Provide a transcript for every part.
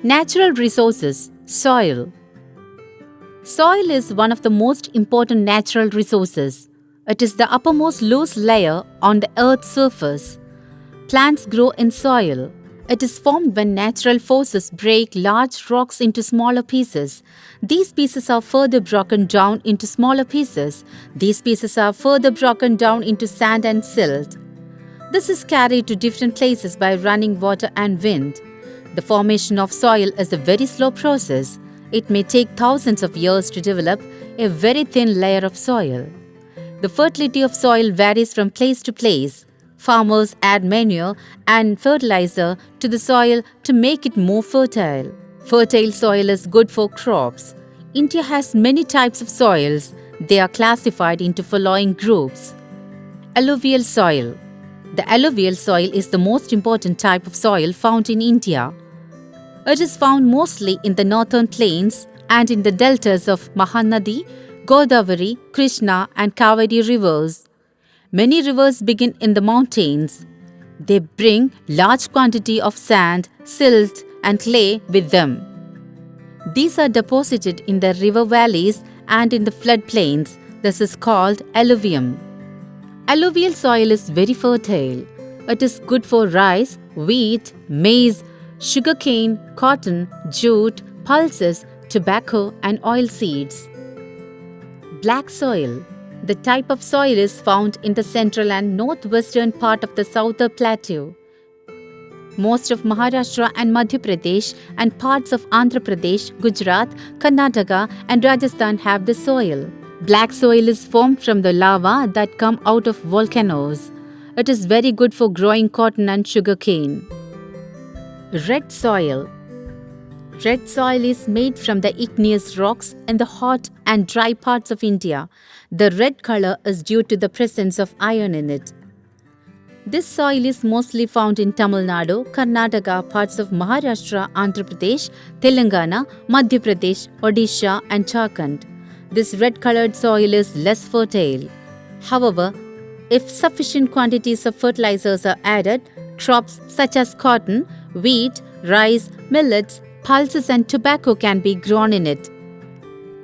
Natural resources, soil. Soil is one of the most important natural resources. It is the uppermost loose layer on the earth's surface. Plants grow in soil. It is formed when natural forces break large rocks into smaller pieces. These pieces are further broken down into smaller pieces. These pieces are further broken down into sand and silt. This is carried to different places by running water and wind. The formation of soil is a very slow process. It may take thousands of years to develop a very thin layer of soil. The fertility of soil varies from place to place. Farmers add manure and fertilizer to the soil to make it more fertile. Fertile soil is good for crops. India has many types of soils. They are classified into following groups. Alluvial soil. The alluvial soil is the most important type of soil found in India. It is found mostly in the northern plains and in the deltas of Mahanadi, Godavari, Krishna and Kaveri rivers. Many rivers begin in the mountains. They bring large quantity of sand, silt and clay with them. These are deposited in the river valleys and in the floodplains. This is called alluvium. Alluvial soil is very fertile. It is good for rice, wheat, maize, sugarcane, cotton, jute, pulses, tobacco and oilseeds. Black soil. The type of soil is found in the central and northwestern part of the southern plateau. Most of Maharashtra and Madhya Pradesh and parts of Andhra Pradesh, Gujarat, Karnataka and Rajasthan have this soil. Black soil is formed from the lava that come out of volcanoes. It is very good for growing cotton and sugarcane. Red soil. Red soil is made from the igneous rocks in the hot and dry parts of India. The red color is due to the presence of iron in it. This soil is mostly found in Tamil Nadu, Karnataka, parts of Maharashtra, Andhra Pradesh, Telangana, Madhya Pradesh, Odisha and Jharkhand. This red-colored soil is less fertile. However, if sufficient quantities of fertilizers are added, crops such as cotton, wheat, rice, millets, pulses and tobacco can be grown in it.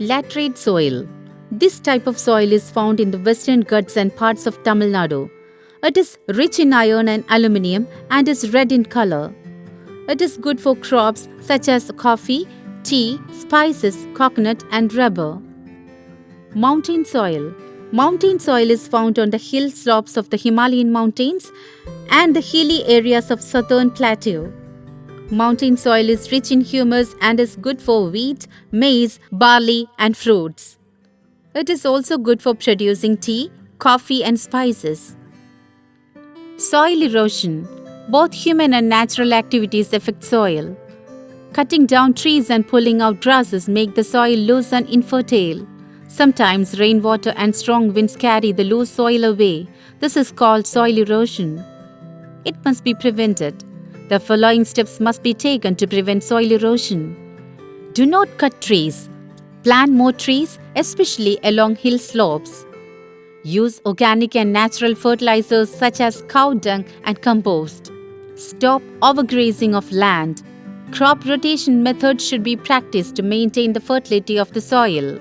Laterite soil. This type of soil is found in the western Ghats and parts of Tamil Nadu. It is rich in iron and aluminium and is red in color. It is good for crops such as coffee, tea, spices, coconut and rubber. Mountain soil. Mountain soil is found on the hill slopes of the Himalayan mountains and the hilly areas of southern plateau. Mountain soil is rich in humus and is good for wheat, maize, barley and fruits. It is also good for producing tea, coffee and spices. Soil erosion. Both human and natural activities affect soil. Cutting down trees and pulling out grasses make the soil loose and infertile. Sometimes rainwater and strong winds carry the loose soil away. This is called soil erosion. It must be prevented. The following steps must be taken to prevent soil erosion. Do not cut trees. Plant more trees, especially along hill slopes. Use organic and natural fertilizers such as cow dung and compost. Stop overgrazing of land. Crop rotation methods should be practiced to maintain the fertility of the soil.